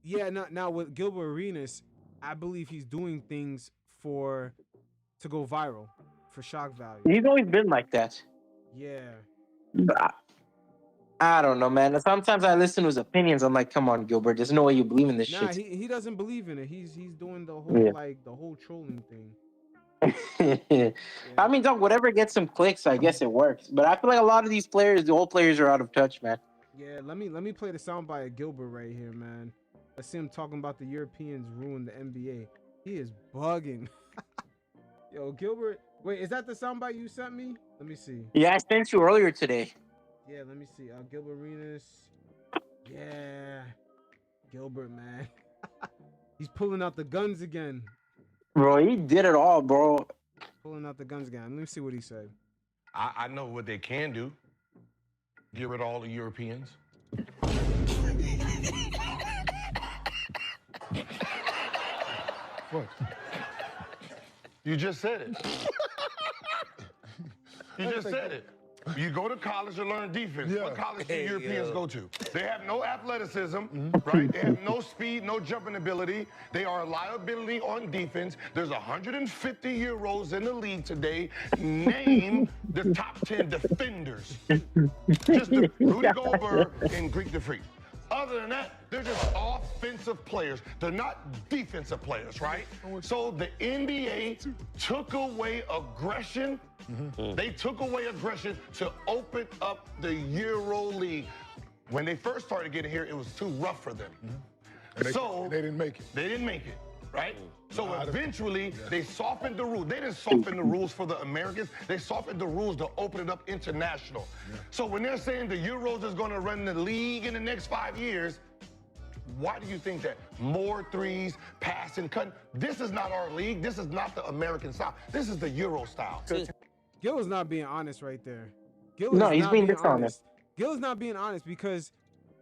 Yeah, now with Gilbert Arenas, I believe he's doing things to go viral for shock value. He's always been like that. Yeah. But I don't know, man. Sometimes I listen to his opinions. I'm like, come on, Gilbert. There's no way you believe in this Nah, shit. he doesn't believe in it. He's doing Yeah. the whole trolling thing. I Yeah. mean, dog, whatever gets some clicks, I guess it works. But I feel like a lot of these players, the old players, are out of touch, man. Yeah, let me play the soundbite of Gilbert right here, man. Let's see him talking about the Europeans ruined the NBA. He is bugging. Yo, Gilbert. Wait, is that the soundbite you sent me? Let me see. Yeah, I sent you earlier today. Yeah, let me see. Gilbert Arenas. Yeah, Gilbert, man. He's pulling out the guns again. Bro, he did it all, bro. Pulling out the guns again. Let me see what he said. I know what they can do. Get rid of all the Europeans. What? You just said it. You just said it. You go to college to learn defense. Yeah. What college do Hey, Europeans go to? They have no athleticism, right? They have no speed, no jumping ability. They are a liability on defense. There's 150 Euros in the league today. Name the top 10 defenders. Just Rudy Gobert and Greek the Freak. Other than that, they're just offensive players. They're not defensive players, right? So the NBA took away aggression. They took away aggression to open up the Euro League. When they first started getting here, it was too rough for them. So they didn't make it. They didn't make it, right? So Nah, eventually, they softened the rules. They didn't soften the rules for the Americans. They softened the rules to open it up international. So when they're saying the Euros is going to run the league in the next 5 years, why do you think that? More threes, passing, cutting. This is not our league. This is not the American style. This is the Euro style. Gil is not being honest right there. Gil No, is he's not being being dishonest. honest. Gil is not being honest because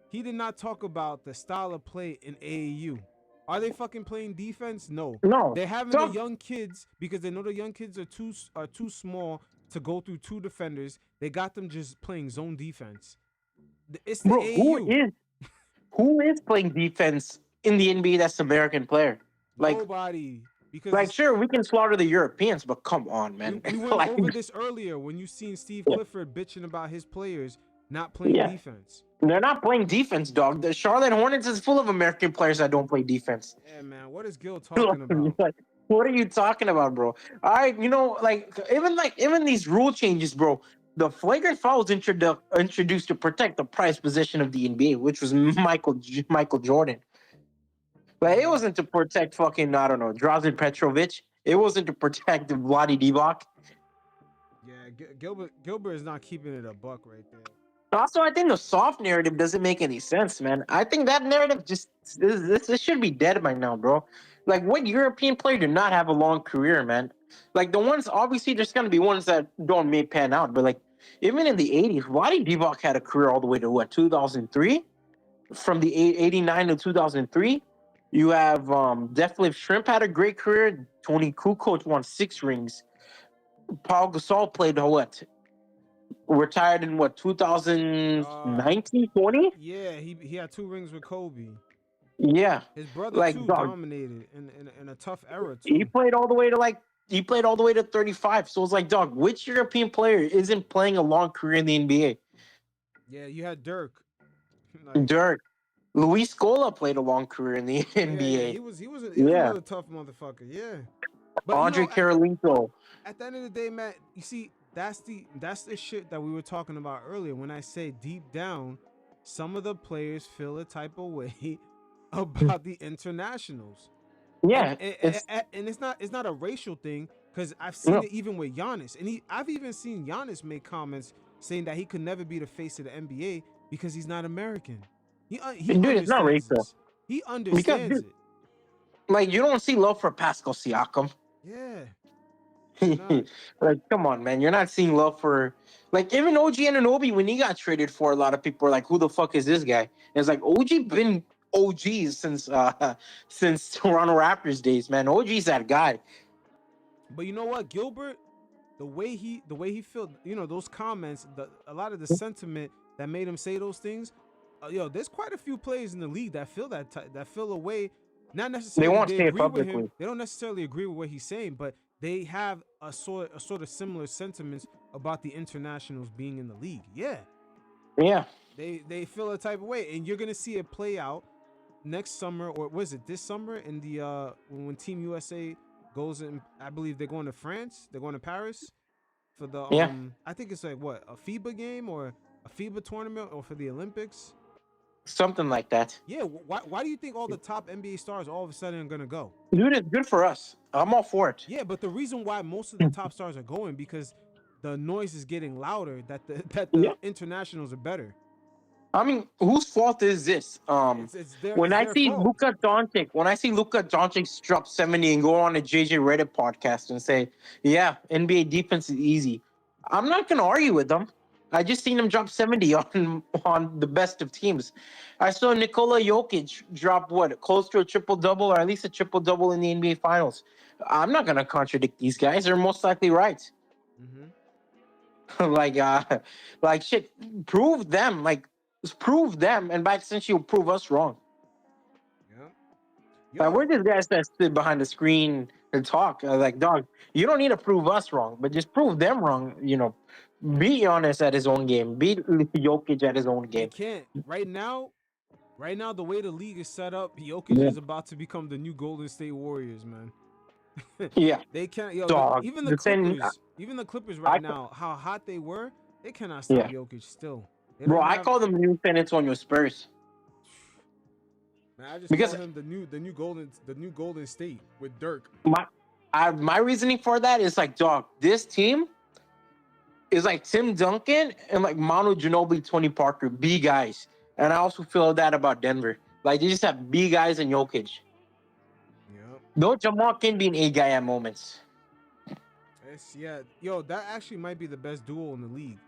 he did not talk about the style of play in AAU. Are they fucking playing defense? No. No. They're having the Some- young kids because they know the young kids are too small to go through two defenders. They got them just playing zone defense. It's the Bro, AAU. who is playing defense in the NBA that's an American player? Like, Nobody. Because like sure, we can slaughter the Europeans, but come on, man. we went Like, over this earlier when you seen Steve Yeah. Clifford bitching about his players not playing Yeah. defense. They're not playing defense, dog. The Charlotte Hornets is full of American players that don't play defense. Yeah, man. What is Gil talking about? Like, what are you talking about, bro? All right, even these rule changes, bro. The flagrant foul was introduced to protect the prized possession of the NBA, which was Michael Jordan. But it wasn't to protect fucking, I don't know, Drazen Petrovic. It wasn't to protect Vlade Divac. Yeah, Gilbert is not keeping it a buck right there. Also, I think the soft narrative doesn't make any sense, man. I think that narrative this should be dead by now, bro. Like, what European player do not have a long career, man? Like, the ones, obviously, there's going to be ones that don't make pan out, but, like, even in the 80s, Vlade Divac had a career all the way to, what, 2003? From the 89 to 2003? You have Detlef Shrimp had a great career. Tony Kukoc won 6 rings. Paul Gasol played, what, retired in what 2019 20. Yeah, he had 2 rings with Kobe. Yeah, His brother like, too dog, dominated in a tough era too. he played all the way to 35. So it's like, dog, which European player isn't playing a long career in the NBA? Yeah, you had Dirk. Dirk, Luis Scola played a long career in the Yeah, NBA. he was Yeah. another tough motherfucker. Yeah, but Andre Karolinko. at the end of the day, Matt, you see, that's the shit that we were talking about earlier. When I say deep down, some of the players feel a type of way about the internationals. Yeah, And it's not a racial thing because I've seen it even with Giannis, and I've even seen Giannis make comments saying that he could never be the face of the NBA because he's not American. He dude, it's not understands racial. this. He understands Because, it. like, you don't see love for Pascal Siakam. Yeah. Not. Like, come on, man. You're not seeing love for, like, even OG Anunoby when he got traded for. A lot of people are like, "Who the fuck is this guy?" And it's like OG been OG since Toronto Raptors days, man. OG's that guy. But you know what, Gilbert, the way he felt, those comments, a lot of the sentiment that made him say those things yo, there's quite a few players in the league that feel that feel a way. Not They necessarily won't they say it agree with him. publicly. They don't necessarily agree with what he's saying, but they have a sort of similar sentiments about the internationals being in the league. Yeah, Yeah. they feel a type of way, and you're gonna see it play out next summer, or was it this summer in the when Team USA goes in? I believe they're going to France. They're going to Paris for the Yeah. I think it's like what, a FIBA game or a FIBA tournament or for the Olympics. Something like that. Yeah, why do you think all the top NBA stars all of a sudden are gonna go? Dude, it's good for us. I'm all for it. Yeah, but the reason why most of the top stars are going because the noise is getting louder that the Yeah. internationals are better. I mean, whose fault is this? When It's I their see fault. Luka Doncic drop 70 and go on a JJ Reddit podcast and say, "Yeah, NBA defense is easy," I'm not gonna argue with them. I just seen him drop 70 on the best of teams. I saw Nikola Jokic drop what, close to a triple double or at least a triple double in the NBA Finals. I'm not gonna contradict these guys. They're most likely right. Mm-hmm. like shit. Prove them. Prove them, and by extension, you'll prove us wrong. Yeah. Like, we're just guys that sit behind the screen and talk. Like, dog, you don't need to prove us wrong, but just prove them wrong. Be honest at his own game. Beat Jokic at his own They game. can't right now. Right now, the way the league is set up, Jokic Yeah. is about to become the new Golden State Warriors, man. Yeah, They can't. Yo, dog. even the Clippers right now, how hot they were, they cannot stop Jokic still. Bro, I call them new San Antonio Spurs. Man, I just Because- call him the new Golden State with Dirk. My reasoning for that is like, dog, this team is like Tim Duncan and like Manu Ginobili, Tony Parker, B guys. And I also feel that about Denver. Like, they just have B guys and Jokic. Yep. Though Jamal can be an A guy at moments. Yeah. Yo, that actually might be the best duo in the league.